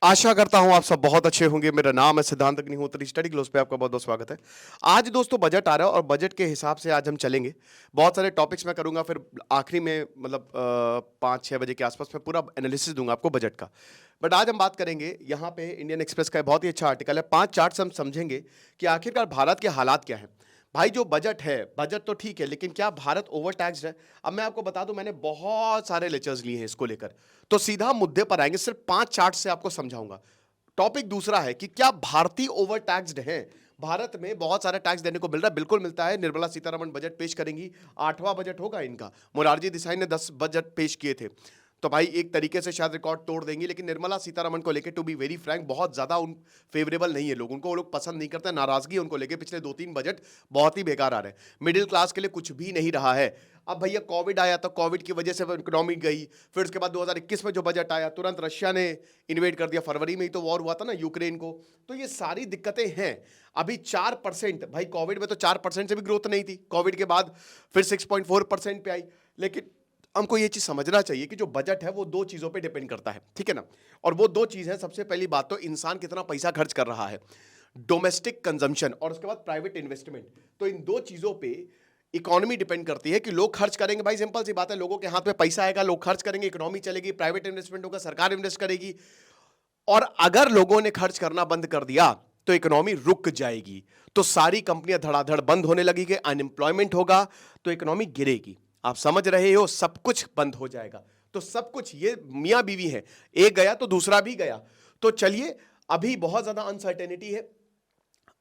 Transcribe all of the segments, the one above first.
आशा करता हूं आप सब बहुत अच्छे होंगे। मेरा नाम है सिद्धांत अग्निहोत्री। स्टडी ग्लोस पे आपका बहुत बहुत स्वागत है। आज दोस्तों बजट आ रहा है और बजट के हिसाब से आज हम चलेंगे। बहुत सारे टॉपिक्स मैं करूंगा, फिर आखिरी में मतलब 5-6 बजे के आसपास मैं पूरा एनालिसिस दूंगा आपको बजट का। बट आज हम बात करेंगे, यहाँ पे इंडियन एक्सप्रेस का बहुत ही अच्छा आर्टिकल है, 5 चार्ट्स हम समझेंगे कि आखिरकार भारत के हालात क्या है। भाई जो बजट है, बजट तो ठीक है, लेकिन क्या भारत ओवर टैक्स्ड है? अब मैं आपको बता दूं, मैंने बहुत सारे लेक्चर्स लिए हैं इसको लेकर, तो सीधा मुद्दे पर आएंगे। सिर्फ 5 चार्ट से आपको समझाऊंगा। टॉपिक दूसरा है कि क्या भारतीय ओवर टैक्स्ड हैं? भारत में बहुत सारा टैक्स देने को मिल रहा है, बिल्कुल मिलता है। निर्मला सीतारमण बजट पेश करेंगी, 8वां बजट होगा इनका। मोरारजी देसाई ने 10 बजट पेश किए थे, तो भाई एक तरीके से शायद रिकॉर्ड तोड़ देंगी। लेकिन निर्मला सीतारमण को लेकर, टू बी वेरी फ्रैंक, बहुत ज्यादा उन फेवरेबल नहीं है लोग, उनको वो लोग पसंद नहीं करते, नाराजगी उनको लेकर। पिछले 2-3 बजट बहुत ही बेकार आ रहे हैं, मिडिल क्लास के लिए कुछ भी नहीं रहा है। अब भैया कोविड आया तो कोविड की वजह से इकोनॉमी गई, फिर उसके बाद 2021 में जो बजट आया तुरंत रशिया ने इन्वेड कर दिया, फरवरी में ही तो वॉर हुआ था ना यूक्रेन को। तो ये सारी दिक्कतें हैं। अभी 4%, भाई कोविड में तो 4% से भी ग्रोथ नहीं थी, कोविड के बाद फिर 6.4% पे आई। लेकिन हमको ये चीज समझना चाहिए कि जो बजट है वो 2 चीजों पे डिपेंड करता है, ठीक है ना। और वो 2 चीज है, सबसे पहली बात तो इंसान कितना पैसा खर्च कर रहा है, डोमेस्टिक कंजम्पशन, और उसके बाद प्राइवेट इन्वेस्टमेंट। तो इन 2 चीजों पे इकोनॉमी डिपेंड करती है कि लोग खर्च करेंगे। भाई सिंपल सी बात है, लोगों के हाथ में पैसा आएगा, लोग खर्च करेंगे, इकोनॉमी चलेगी, प्राइवेट इन्वेस्टमेंट होगा, सरकार इन्वेस्ट करेगी। और अगर लोगों ने खर्च करना बंद कर दिया तो इकोनॉमी रुक जाएगी, तो सारी कंपनियां धड़ाधड़ बंद होने लगेगी, अनएम्प्लॉयमेंट होगा, तो इकोनॉमी गिरेगी। आप समझ रहे हो, सब कुछ बंद हो जाएगा। तो सब कुछ, ये मियां बीवी है, एक गया तो दूसरा भी गया। तो चलिए, अभी बहुत ज्यादा अनसर्टेनिटी है।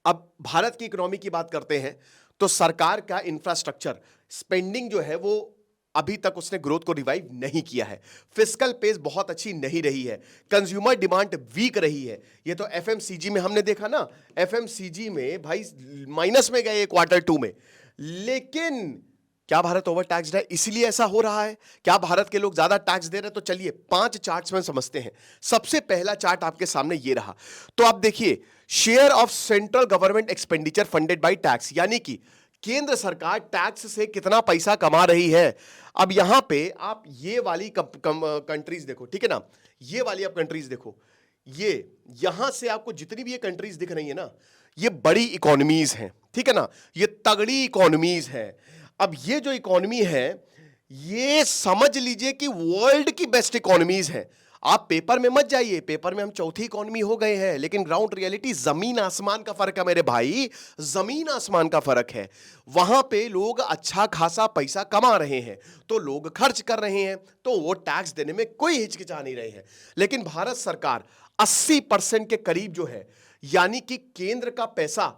अब भारत की इकोनॉमी की बात करते हैं, तो सरकार का इंफ्रास्ट्रक्चर स्पेंडिंग जो है वो अभी तक उसने ग्रोथ को रिवाइव नहीं किया है। फिस्कल पेस बहुत अच्छी नहीं रही है, कंज्यूमर डिमांड वीक रही है। ये तो एफएमसीजी में हमने देखा ना, एफएमसीजी में भाई माइनस में गए Q2 में। लेकिन क्या भारत ओवर टैक्स्ड है इसलिए ऐसा हो रहा है? क्या भारत के लोग ज्यादा टैक्स दे रहे हैं? तो चलिए 5 चार्ट्स में समझते हैं। सबसे पहला चार्ट आपके सामने ये रहा। तो आप देखिए, share of central government expenditure funded by tax, यानी कि केंद्र सरकार टैक्स से कितना पैसा कमा रही है। अब यहां पे आप ये वाली कंट्रीज देखो, ठीक है ना, ये वाली आप कंट्रीज देखो, ये यहां से आपको जितनी भी ये कंट्रीज दिख रही है ना, ये बड़ी इकोनॉमीज हैं, ठीक है ना, ये तगड़ी इकोनॉमीज हैं। अब ये जो इकोनॉमी है, ये समझ लीजिए कि वर्ल्ड की बेस्ट इकोनॉमीज है। आप पेपर में मत जाइए, पेपर में हम चौथी इकोनॉमी हो गए हैं, लेकिन ग्राउंड रियलिटी जमीन आसमान का फर्क है मेरे भाई, जमीन आसमान का फर्क है। वहां पे लोग अच्छा खासा पैसा कमा रहे हैं, तो लोग खर्च कर रहे हैं, तो वो टैक्स देने में कोई हिचकिचा नहीं रहे हैं। लेकिन भारत सरकार 80% के करीब जो है, यानी कि केंद्र का पैसा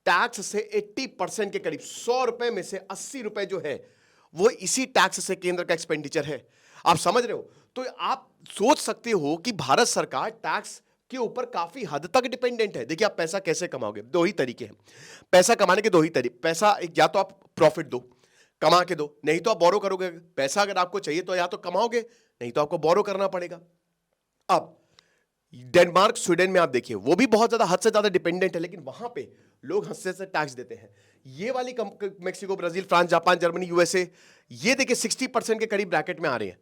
टैक्स से 80% के करीब, 100 रुपए में से 80 रुपए जो है वो इसी टैक्स से केंद्र का एक्सपेंडिचर है। आप समझ रहे हो? तो आप सोच सकते हो कि भारत सरकार टैक्स के ऊपर काफी हद तक डिपेंडेंट है। देखिए, आप पैसा कैसे कमाओगे, 2 ही तरीके हैं पैसा कमाने के, 2 ही तरीके। पैसा, या तो आप प्रॉफिट दो, कमा के दो, नहीं तो आप बोरो करोगे। पैसा अगर आपको चाहिए तो या तो कमाओगे, नहीं तो आपको बोरो करना पड़ेगा। अब डेनमार्क, स्वीडन में आप देखिए, वो भी बहुत ज्यादा, हद से ज्यादा डिपेंडेंट है, लेकिन वहां पे लोग हद से टैक्स देते हैं। ये वाली Mexico, Brazil, France, Japan, Germany, USA, ये देखिए 60% के करीब ब्रैकेट में आ रहे हैं।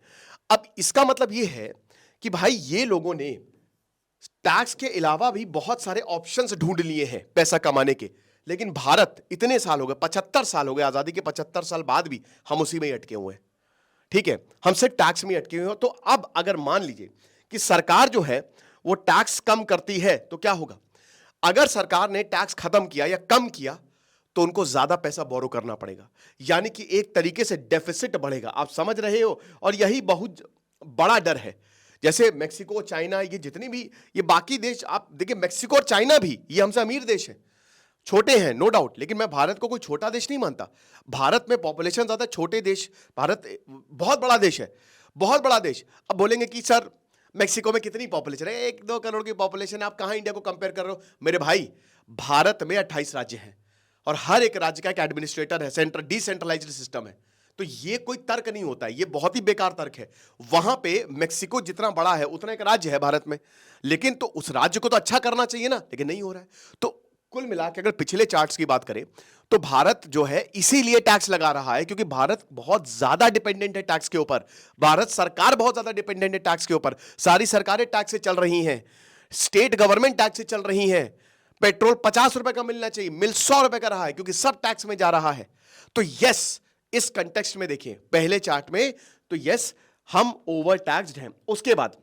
अब इसका मतलब ये है कि भाई ये लोगों ने टैक्स के अलावा भी बहुत सारे ऑप्शंस ढूंढ लिए हैं पैसा कमाने के। लेकिन भारत, इतने साल हो गए, 75 साल हो गए, आजादी के 75 साल बाद भी हम उसी में ही अटके हुए हैं, ठीक है, हम सिर्फ टैक्स में अटके हुए हैं। तो अब अगर मान लीजिए कि सरकार जो है वो टैक्स कम करती है, तो क्या होगा? अगर सरकार ने टैक्स खत्म किया या कम किया, तो उनको ज्यादा पैसा बोरो करना पड़ेगा, यानी कि एक तरीके से डेफिसिट बढ़ेगा। आप समझ रहे हो? और यही बहुत बड़ा डर है। जैसे मेक्सिको, चाइना, ये जितनी भी ये बाकी देश, आप देखिए, मेक्सिको और चाइना भी ये हमसे अमीर देश है, छोटे हैं नो डाउट, लेकिन मैं भारत को कोई छोटा देश नहीं मानता। भारत में पॉपुलेशन ज्यादा, छोटे देश, भारत बहुत बड़ा देश है, बहुत बड़ा देश। अब बोलेंगे कि सर मेक्सिको में कितनी पॉपुलेशन है, 1-2 करोड़ की पॉपुलेशन है, आप कहां इंडिया को कंपेयर कर रहे हो? मेरे भाई, भारत में 28 राज्य हैं और हर एक राज्य का एक एडमिनिस्ट्रेटर है, सेंट्रल डिसेंट्रलाइज्ड सिस्टम है। तो ये कोई तर्क नहीं होता है, ये बहुत ही बेकार तर्क है। वहां पे मेक्सिको जितना बड़ा है उतना एक राज्य है भारत में, लेकिन तो उस राज्य को तो अच्छा करना चाहिए ना, लेकिन नहीं हो रहा है। तो कुल मिला के अगर पिछले चार्ट्स की बात करें, तो भारत जो है इसीलिए टैक्स लगा रहा है क्योंकि भारत बहुत ज्यादा डिपेंडेंट है टैक्स के ऊपर। भारत सरकार बहुत ज्यादा डिपेंडेंट है टैक्स के ऊपर, सारी सरकारें टैक्स से चल रही हैं। स्टेट गवर्नमेंट टैक्स से चल रही हैं। पेट्रोल 50 रुपए का मिलना चाहिए, मिल 100 रुपए का रहा है क्योंकि सब टैक्स में जा रहा है। तो यस, इस कंटेक्स्ट में देखिए पहले चार्ट में, तो यस हम ओवर टैक्स्ड हैं। उसके बाद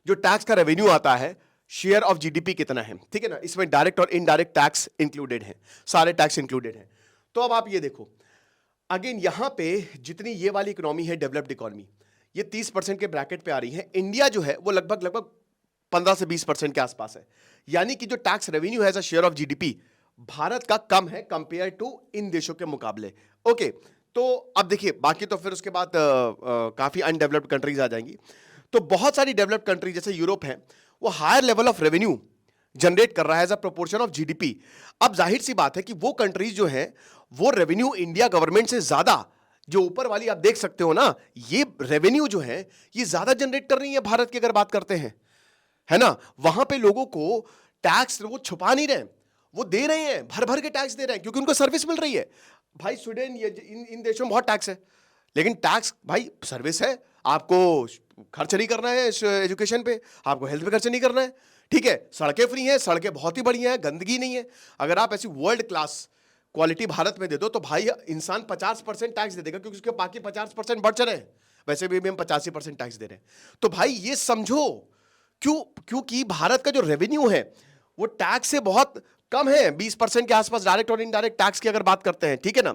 जो टैक्स का रेवेन्यू आता है, शेयर ऑफ जीडीपी कितना है, ठीक है ना, इसमें डायरेक्ट और इनडायरेक्ट टैक्स इंक्लूडेड है, सारे टैक्स इंक्लूडेड हैं। तो अब आप ये देखो, अगेन यहां पे जितनी ये वाली इकोनॉमी है डेवलप्ड इकोनॉमी, ये 30% के ब्रैकेट पे आ रही है। इंडिया जो है वो लगभग 15 से 20% के आसपास है। यानी कि जो टैक्स रेवेन्यू है as a share of GDP Bharat का कम है कंपेयर टू इन देशों के मुकाबले। ओके, तो अब देखिए बाकी तो फिर उसके बाद काफी अनडेवलप्ड कंट्रीज आ जाएंगी। तो बहुत सारी डेवलप्ड कंट्रीज जैसे यूरोप है, वो higher level of revenue generate कर रहा है as a proportion of GDP. अब जाहिर सी बात है कि वो कंट्रीज जो है वो रेवेन्यू इंडिया गवर्नमेंट से ज्यादा, जो ऊपर वाली आप देख सकते हो ना, ये रेवेन्यू जो है ये ज्यादा जनरेट कर रही है भारत की अगर बात करते हैं, है ना। वहां पे लोगों को टैक्स वो छुपा नहीं रहे, वो दे रहे हैं, भर भर के टैक्स दे रहे हैं क्योंकि उनको सर्विस मिल रही है। भाई स्वीडन ये इन देशों में बहुत टैक्स है, लेकिन टैक्स भाई सर्विस है, आपको खर्च नहीं करना है एजुकेशन पे, आपको हेल्थ पे खर्च नहीं करना है, ठीक है। सड़कें फ्री हैं, सड़कें बहुत ही बढ़िया हैं, गंदगी नहीं है। अगर आप ऐसी वर्ल्ड क्लास क्वालिटी भारत में दे दो तो भाई इंसान 50% टैक्स दे देगा क्योंकि उसके बाकी 50% बढ़ रहे हैं। वैसे भी हम 85% टैक्स दे रहे हैं। तो भाई ये समझो क्योंकि भारत का जो रेवेन्यू है वो टैक्स से बहुत कम है, 20% के आसपास डायरेक्ट और इनडायरेक्ट टैक्स की अगर बात करते हैं, ठीक है ना।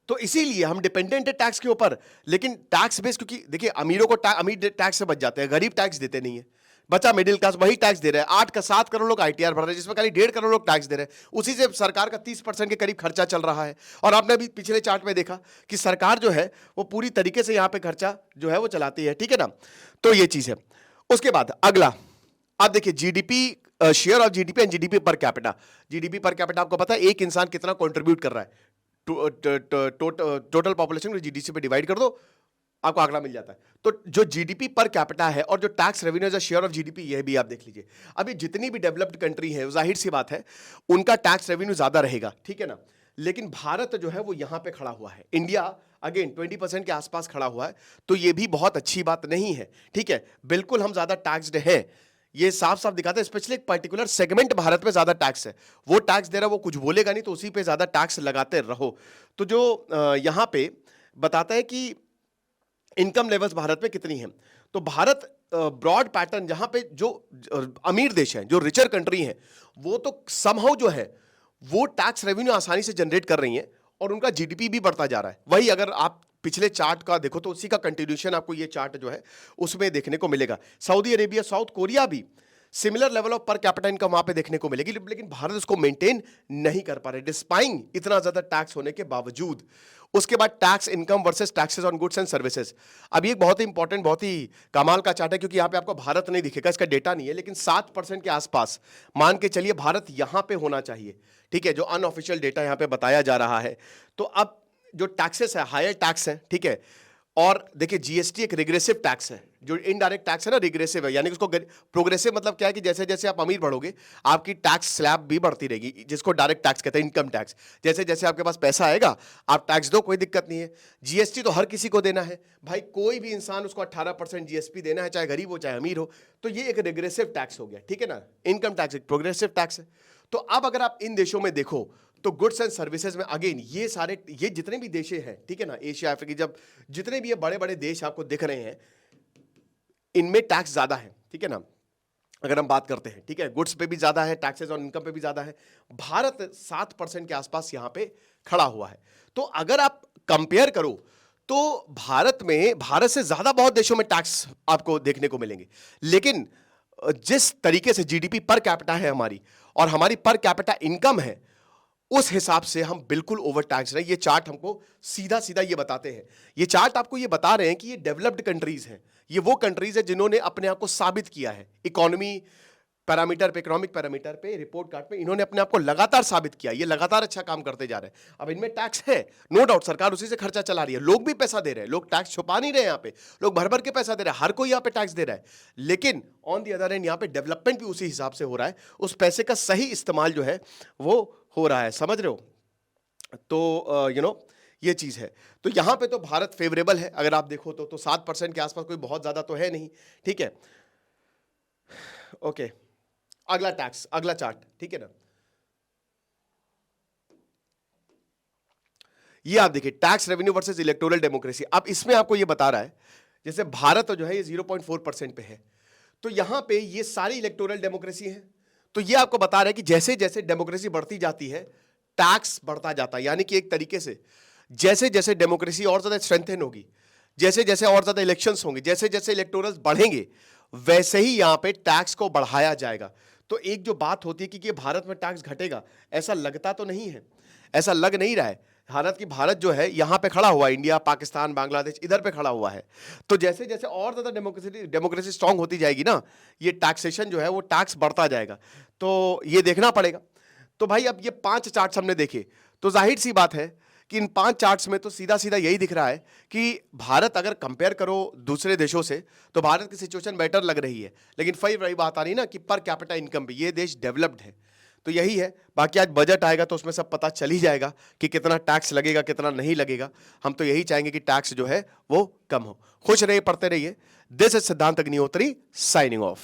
तो इसीलिए हम डिपेंडेंट है टैक्स के ऊपर। लेकिन टैक्स बेस, क्योंकि देखिए अमीरों को अमीर टैक्स से बच जाते हैं, गरीब टैक्स देते नहीं है, बचा मिडिल क्लास वही टैक्स दे रहे हैं। 7 करोड़ लोग आईटीआर भर रहे हैं जिसमें खाली 1.5 करोड़ लोग टैक्स दे रहे हैं, उसी से सरकार का 30% के करीब खर्चा चल रहा है। और आपने अभी पिछले चार्ट में देखा कि सरकार जो है वो पूरी तरीके से यहां पे खर्चा जो है वो चलाती है, ठीक है ना। तो ये चीज है। उसके बाद अगला आप देखिए GDP, share of GDP and GDP per capita. GDP per capita आपको पता है एक इंसान कितना कंट्रीब्यूट कर रहा है, टोटल पॉपुलेशन को जीडीपी पे डिवाइड कर दो, आपको आंकड़ा मिल जाता है। तो जो जीडीपी पर कैपिटा है और जो tax revenue as a share of GDP, यह भी आप देख लीजिए। अभी जितनी भी डेवलप्ड कंट्री है जाहिर सी बात है उनका टैक्स रेवेन्यू ज्यादा रहेगा, ठीक है ना। लेकिन भारत जो है वो यहां पे खड़ा हुआ है, इंडिया अगेन 20% के आसपास खड़ा हुआ है। तो ये भी बहुत अच्छी बात नहीं है, ठीक है। बिल्कुल हम ज्यादा टैक्सड हैं, ये साफ साफ दिखाता है। स्पेशली एक पर्टिकुलर सेगमेंट भारत में ज्यादा टैक्स है, वो टैक्स दे रहा है, वो कुछ बोलेगा नहीं तो उसी पे ज्यादा टैक्स लगाते रहो। तो जो यहां पे बताता है कि इनकम लेवल्स भारत में कितनी है, तो भारत ब्रॉड पैटर्न जहां पे जो अमीर देश है, जो रिचर कंट्री है, वो तो समहाउ जो है वो टैक्स रेवेन्यू आसानी से जनरेट कर रही है और उनका जीडीपी भी बढ़ता जा रहा है। वही अगर आप पिछले चार्ट का देखो तो उसी का कंटिन्यूशन आपको ये चार्ट जो है उसमें देखने को मिलेगा। सऊदी अरेबिया, साउथ कोरिया भी similar level of per capita income वहां पे देखने को मिलेगी, लेकिन भारत उसको मेंटेन नहीं कर पा रहे डिस्पाइंग इतना ज्यादा टैक्स होने के बावजूद। उसके बाद tax income versus taxes on goods and services. अब ये बहुत ही इंपॉर्टेंट, बहुत ही कमाल का चार्ट है क्योंकि यहां पे आपको भारत नहीं दिखेगा, इसका डेटा नहीं है, लेकिन 7% के आसपास मान के चलिए भारत यहां पे होना चाहिए, ठीक है, जो अनऑफिशियल डेटा यहां पे बताया जा रहा है। तो अब जो टैक्सेस है हायर टैक्स है, ठीक है। और देखिए जीएसटी एक रिग्रेसिव टैक्स है, जो इनडायरेक्ट टैक्स है ना रिग्रेसिव है, यानी कि उसको प्रोग्रेसिव मतलब क्या है कि जैसे जैसे आप अमीर बढ़ोगे आपकी टैक्स स्लैब भी बढ़ती रहेगी, जिसको डायरेक्ट टैक्स कहते हैं, इनकम टैक्स। जैसे जैसे आपके पास पैसा आएगा आप टैक्स दो, कोई दिक्कत नहीं है। जीएसटी तो हर किसी को देना है भाई, कोई भी इंसान उसको 18% जीएसटी देना है, चाहे गरीब हो चाहे अमीर हो। तो ये एक रिग्रेसिव टैक्स हो गया, ठीक है ना। इनकम टैक्स एक प्रोग्रेसिव टैक्स है। तो अब अगर आप इन देशों में देखो तो गुड्स एंड सर्विसेज में अगेन ये सारे, ये जितने भी देश हैं, ठीक है ना, एशिया अफ्रीका, जब जितने भी ये बड़े बड़े देश आपको दिख रहे हैं इनमें टैक्स ज्यादा है, ठीक है ना। अगर हम बात करते हैं, ठीक है, गुड्स पे भी ज्यादा है, टैक्सेस और इनकम पे भी ज्यादा है। भारत 7% के आसपास यहां पे खड़ा हुआ है। तो अगर आप कंपेयर करो तो भारत से ज्यादा बहुत देशों में टैक्स आपको देखने को मिलेंगे, लेकिन जिस तरीके से जीडीपी पर कैपिटा है हमारी और हमारी पर कैपिटा इनकम है, उस हिसाब से हम बिल्कुल ओवर टैक्स रहे। ये चार्ट हमको सीधा सीधा ये बताते हैं, ये चार्ट आपको ये बता रहे हैं कि ये डेवलप्ड कंट्रीज हैं, ये वो कंट्रीज है जिन्होंने अपने आप को साबित किया है इकोनॉमी पैरामीटर पे, इकोनॉमिक पैरामीटर पे, रिपोर्ट कार्ड पे इन्होंने अपने आप को लगातार साबित किया, ये लगातार अच्छा काम करते जा रहे हैं। अब इनमें टैक्स है, नो डाउट, सरकार उसी से खर्चा चला रही है, लोग भी पैसा दे रहे हैं, लोग टैक्स छुपा नहीं रहे, यहाँ पे लोग भर भर के पैसा दे रहे हैं, हर कोई यहाँ पे टैक्स दे रहा है। लेकिन ऑन दी अदर एंड यहाँ पे डेवलपमेंट भी उसी हिसाब से हो रहा है, उस पैसे का सही इस्तेमाल जो है वो हो रहा है, समझ रहे हो। तो ये चीज है। तो यहां पे तो भारत फेवरेबल है, अगर आप देखो तो 7% के आसपास, कोई बहुत ज्यादा तो है नहीं, ठीक है। ओके, अगला टैक्स, अगला चार्ट, ठीक है ना। ये आप देखिए tax revenue versus electoral democracy. अब इसमें आपको ये बता रहा है जैसे भारत जो है ये 0.4% पे है, तो यहां पे ये सारी इलेक्टोरल डेमोक्रेसी है। तो ये आपको बता रहा है कि जैसे जैसे डेमोक्रेसी बढ़ती जाती है टैक्स बढ़ता जाता है, यानी कि एक तरीके से जैसे जैसे डेमोक्रेसी और ज्यादा स्ट्रेंथन होगी, जैसे जैसे और ज्यादा इलेक्शंस होंगे, जैसे जैसे इलेक्टोरल्स बढ़ेंगे, वैसे ही यहां पे टैक्स को बढ़ाया जाएगा। तो एक जो बात होती है कि ये भारत में टैक्स घटेगा, ऐसा लगता तो नहीं है, ऐसा लग नहीं रहा है। भारत जो है यहां पे खड़ा हुआ है, इंडिया, पाकिस्तान, बांग्लादेश इधर पे खड़ा हुआ है। तो जैसे जैसे और ज्यादा डेमोक्रेसी स्ट्रांग होती जाएगी ना, ये टैक्सेशन जो है वो टैक्स बढ़ता जाएगा। तो ये देखना पड़ेगा। तो भाई अब ये 5 चार्ट्स हमने देखे, तो जाहिर सी बात है कि इन 5 चार्ट्स में तो सीधा सीधा यही दिख रहा है कि भारत अगर कंपेयर करो दूसरे देशों से तो भारत की सिचुएशन बेटर लग रही है। लेकिन फिर वही बात आ रही ना कि पर कैपिटा इनकम पे ये देश डेवलप्ड है। तो यही है, बाकी आज बजट आएगा तो उसमें सब पता चल ही जाएगा कि कितना टैक्स लगेगा कितना नहीं लगेगा। हम तो यही चाहेंगे कि टैक्स जो है वो कम हो। खुश रहिए, पढ़ते रहिए। दिस इज सिद्धांत अग्निहोत्री साइनिंग ऑफ।